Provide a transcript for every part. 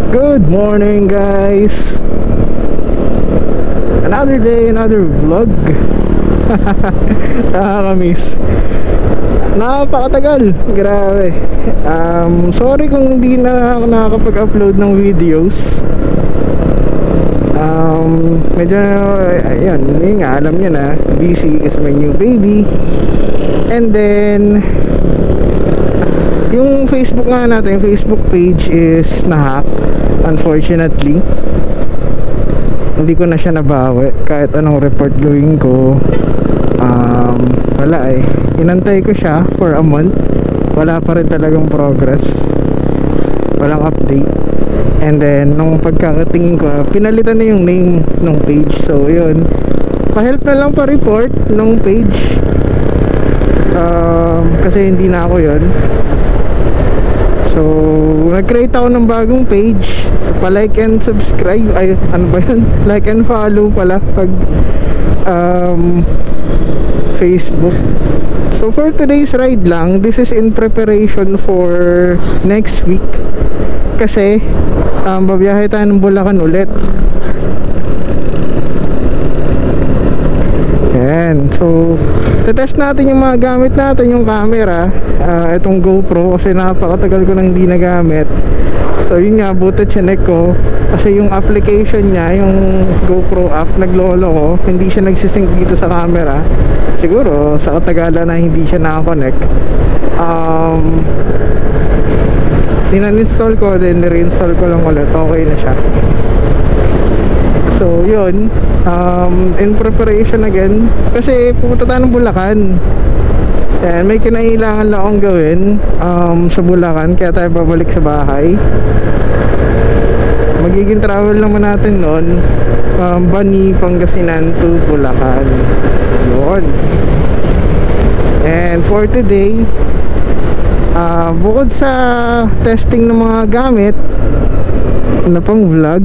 Good morning guys. Another day, another vlog. Nakakamiss. Napakatagal. Grabe. Sorry kung hindi na ako nakakapag-upload ng videos. Medyo, ayun, yun nga, alam nyo na, busy kasi may new baby. And then yung Facebook nga natin, yung Facebook page is na-hack, unfortunately. Hindi ko na siya nabawi. Kahit anong report gawin ko, wala eh. Inantay ko siya for a month. Wala pa rin talagang progress. Walang update. And then, nung pagkakatingin ko, pinalitan na yung name ng page. So, yun. Pa-help na lang pa-report ng page. Kasi hindi na ako yun. So, nag-create ako ng bagong page. So, pa-like and subscribe. Ay, ano ba yun? Like and follow pala pag Facebook. So, for today's ride lang, this is in preparation for next week. Kasi, babiyahe tayo ng Bulacan ulit. Ayan. So, test natin yung mga gamit natin, yung camera, itong GoPro, kasi napakatagal ko nang hindi nagamit. So yun nga, buti chinek ko kasi yung application niya, yung GoPro app, naglolo ko, hindi siya nagsisync dito sa camera. Siguro sa katagalan na hindi siya nakakonect. Inan-install ko, then reinstall ko lang ulit, okay na siya. So yun, in preparation again, kasi pumunta tayo ng Bulacan. And may kinailangan lang akong gawin sa Bulacan, kaya tayo babalik sa bahay. Magiging travel naman natin noon, Bani, Pangasinan to Bulacan. Yun. And for today, bukod sa testing ng mga gamit na pang vlog,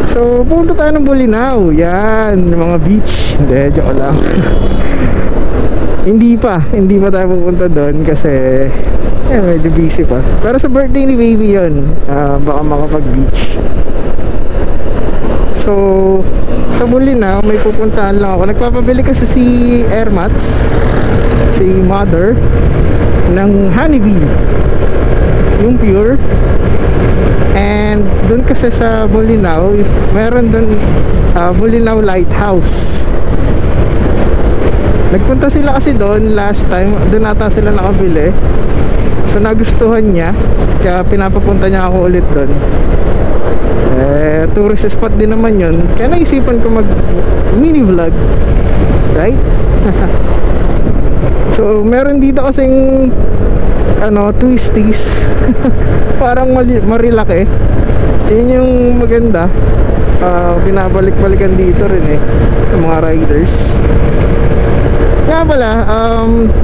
so pumunta tayo ng Bolinao. Yan, mga beach. Hindi, joke lang. Hindi pa tayo pupunta doon kasi medyo busy pa. Pero sa birthday ni baby yun, baka makapag beach. So sa Bolinao may pupuntahan lang ako. Nagpapabili kasi si Airmats, si mother, ng Honeybee, yung pure. And doon kasi sa Bolinao, meron doon Bolinao Lighthouse. Nagpunta sila kasi doon last time, doon ata sila nakabili. So nagustuhan niya, kaya pinapapunta niya ako ulit doon. Tourist spot din naman yun, kaya naisipan ko mag mini vlog, right? So meron dito kasing twisties. Parang marilaki. Yun yung maganda. Binabalik-balikan dito rin eh ng mga riders. Nga pala,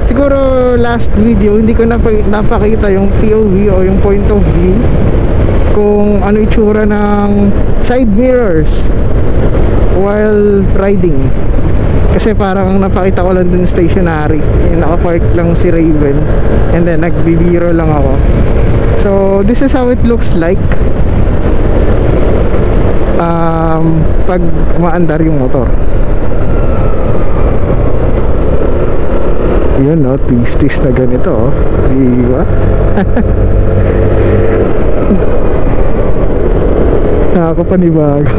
siguro last video hindi ko napakita yung POV o yung point of view kung ano itsura ng side mirrors while riding. Kasi parang napakita ko lang dun stationary, nakapark lang si Raven, and then nagbibiro lang ako. So this is how it looks like pag maandar yung motor. Yun twisties na ganito diba? Nakakapanibago.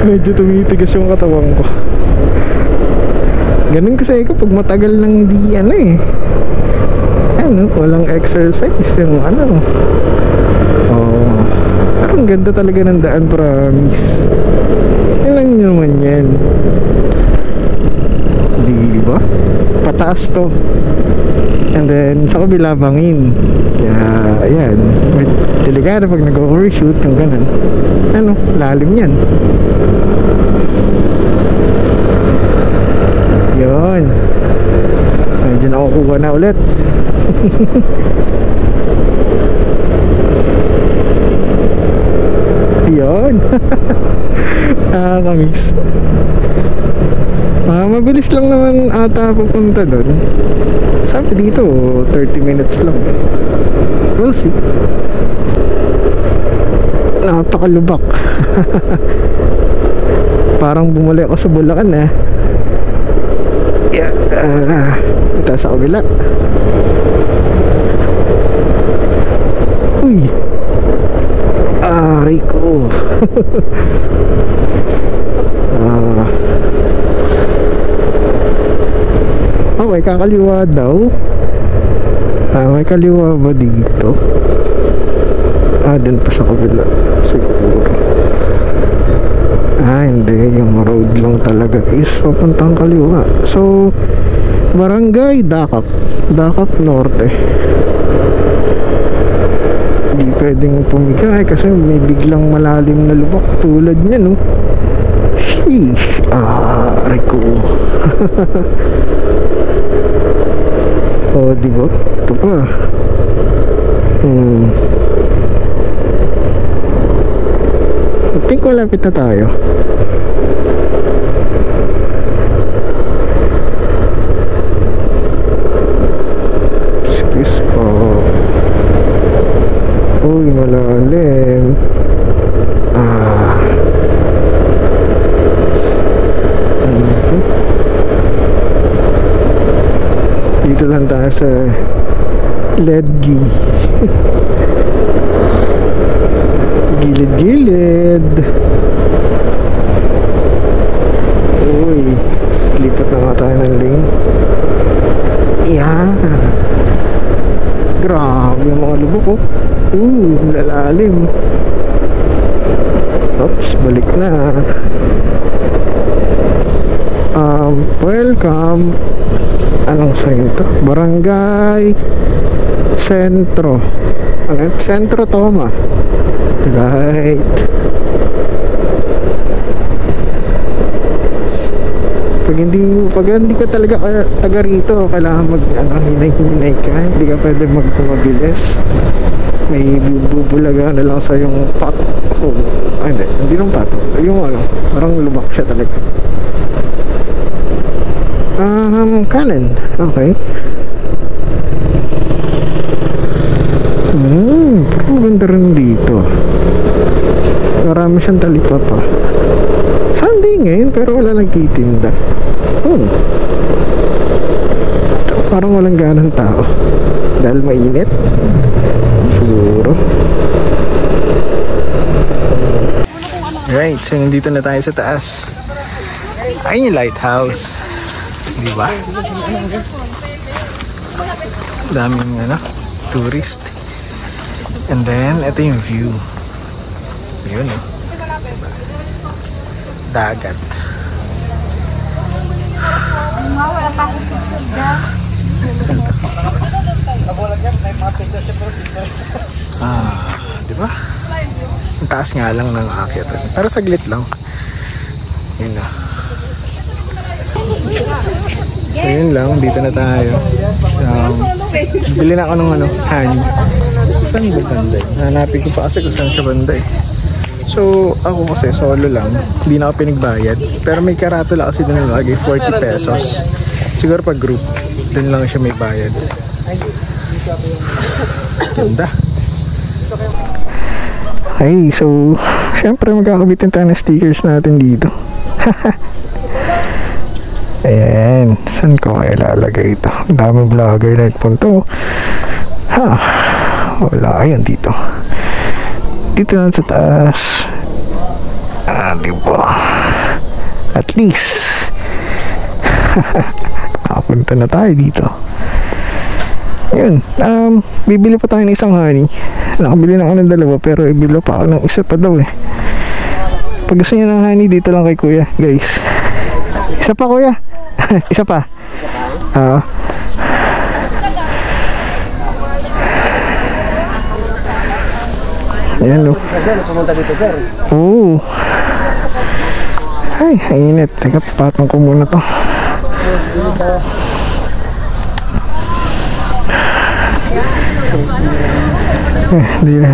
Medyo tumitigas yung katawan ko. Ganun kasi ako pag matagal nang hindi walang exercise yung pero ang ganda talaga ng daan, promise. Yun lang yun naman yan, diba? Pataas to, and then sa kabila bangin. Kaya ayan, may delikado pag nag-overshoot yung ganun. Lalim yan. Yun, medyo nakukuha na ulit. Yun. Nakakamiss. Mabilis lang naman ata papunta doon. Sabi dito 30 minutes lang. We'll see. Napakalubak. Parang bumalik ako sa Bulacan eh. Yeah, ito sa kabila. Uy, aray ko. May kakaliwa daw. May kaliwa ba dito? Dun pa sa kabila siguro. Hindi, yung road lang talaga is papuntang kaliwa. So Barangay Dakap Norte. Hindi pwedeng pumigay kasi may biglang malalim na lubak tulad niya, no? Sheesh, Rico. Diba? Ito pa. I think malapit na tayo. Excuse po. Uy, malalim. Dito lang tayo sa Ledgi. Gilid-gilid. Uy, lipat na nga tayo ng lane. Yan. Grabe yung mga lubok, oh. Lalalim. Oops, balik na. Welcome. Anong sign to? Barangay Sentro. Ano? Sentro Toma. Right. Pag hindi ka talaga taga rito, kailangan hinay-hinay ka. Hindi ka pwede magmabilis. May bubulaga na lang sa yung pothole. Hindi nung pothole. Yung parang lubak siya talaga. Kanan. Okay. Parang ganda rin dito. Marami siyang talipapa. Sunday ngayon pero wala nagtitinda. Parang walang ganang tao. Dahil mainit. Siguro. Right, so nandito na tayo sa taas. Ayun yung lighthouse. Diba? Daming tourist. And then, ito yung view. Yun, dagat. Diba? Ang taas nga lang ng aakyat. Pero saglit lang. Yun na. So yun lang, dito na tayo. Bili na ako ng honey. Saan ba banda? Hanapin ko pa kasi kung saan siya banda eh. So ako kasi solo lang, hindi na ako pinagbayad. Pero may karatula kasi doon lagi 40 pesos. Siguro pag group, doon lang siya may bayad. Ganda. Hey, so syempre magkakabitin tayo ng stickers natin dito. Ayan, saan ko kaya lalagay ito? Ang daming vlogger na nagpunto. Wala, ayan dito. Dito lang sa taas. Diba? At least nakapunta na tayo dito. Yun, bibili pa tayo ng isang honey. Nakabili na ako ng dalawa pero ibili pa ako ng isa pa daw eh. Pag gusto niya ng honey, dito lang kay kuya, guys. Isa pa kuya. Isa pa. Ayan o. Pumunta dito sir. Oo. Ay, init. Teka, patong ko muna to. Hindi na.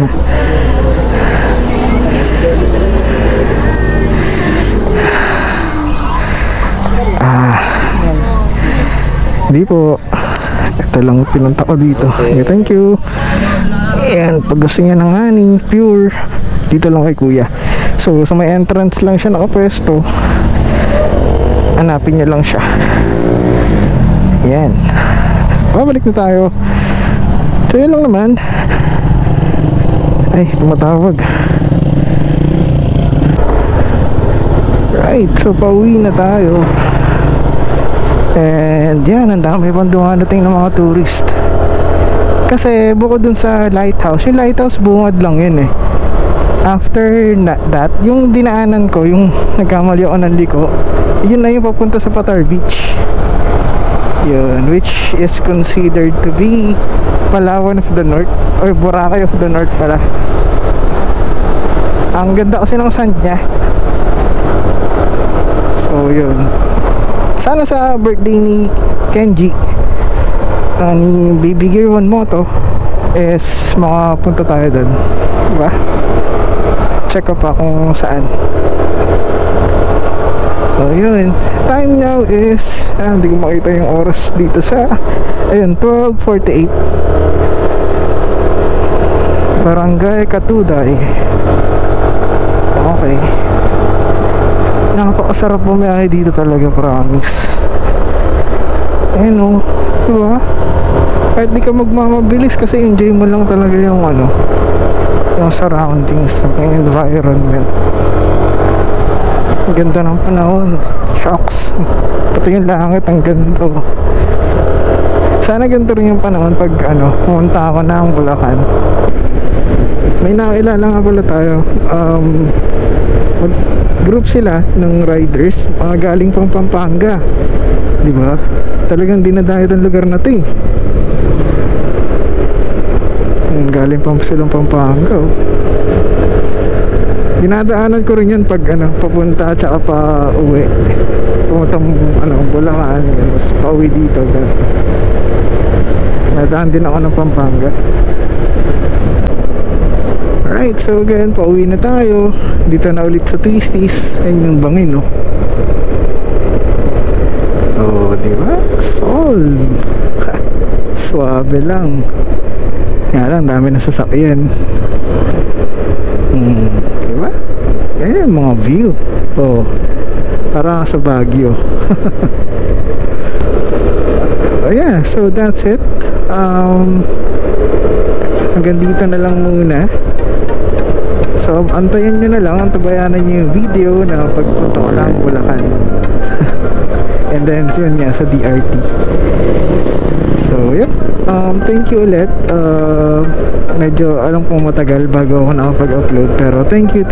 Hindi po. Ito lang pinunta ko dito. Okay, thank you. Ayan, pag gusto niya ng honey, pure, dito lang kay kuya. So, sa may entrance lang siya nakapwesto. Hanapin niyo lang siya. Ayan. Babalik na tayo. So, yun lang naman. Ay, tumatawag. Right, so pauwi na tayo. And yan, ang dami pang dumadating ng mga tourist. Kasi bukod dun sa lighthouse, yung lighthouse bungad lang yun eh. After that, yung dinaanan ko, yung nagkamali ako ng liko, yun na yung papunta sa Patar Beach. Yun, which is considered to be Palawan of the North, or Boracay of the North pala. Ang ganda kasi ng sand niya. So yun, sana sa birthday ni Kenji, ni Baby Gear 1 Moto, is makapunta tayo dun, diba? Check up pa kung saan. So yun, time now is hindi ko makita yung oras dito sa, ayun, 12:48. Barangay Katuday. Okay, napakasarap bumiyahe dito talaga, promise. Ayun o, diba? Kahit di ka magmamabilis kasi enjoy mo lang talaga yung ano, yung surroundings, yung environment. Ang ganda ng panahon. Shocks. Pati yung langit ang ganda. Sana ganito rin yung panahon pag ano, pumunta ako ng Bulacan. May nakilala nga pala tayo. Group sila ng riders, mga galing pang Pampanga, di ba? Talagang dinadayo ang lugar na 'to eh. Galing pang silang Pampanga. Oh. Dinadaanan ko rin 'yan pag ano, papunta at saka pa uwi. Pumunta ano, Bulacan, tapos pa uwi dito. Nadaan din ako ng Pampanga. Alright, so again, pauwi na tayo. Dito na ulit sa Twisties. Ayun yung bangin, no? Oh, diba? Sol. Suabe lang. Nga lang, dami na sasakyan. Diba? Ayan, mga view. Oh, para sa Baguio. Oh yeah, so that's it. Hanggang dito na lang muna. So, antayin nyo na lang, antabayanan nyo yung video na pagpunta ko lang Bulacan. And then, yun nga, sa DRT. So, yep. Thank you ulit. Medyo alam kong matagal bago ako nakapag-upload. Pero thank you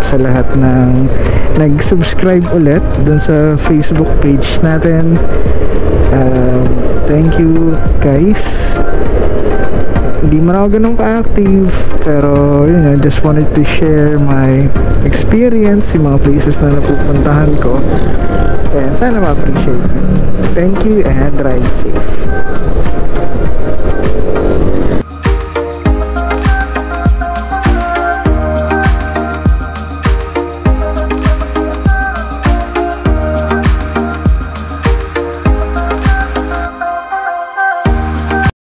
sa lahat ng nag-subscribe ulit dun sa Facebook page natin. Thank you, guys. Hindi man ako ganun ka-active, pero yun, I just wanted to share my experience, yung mga places na napupuntahan ko, and sana ma-appreciate. Thank you and ride safe.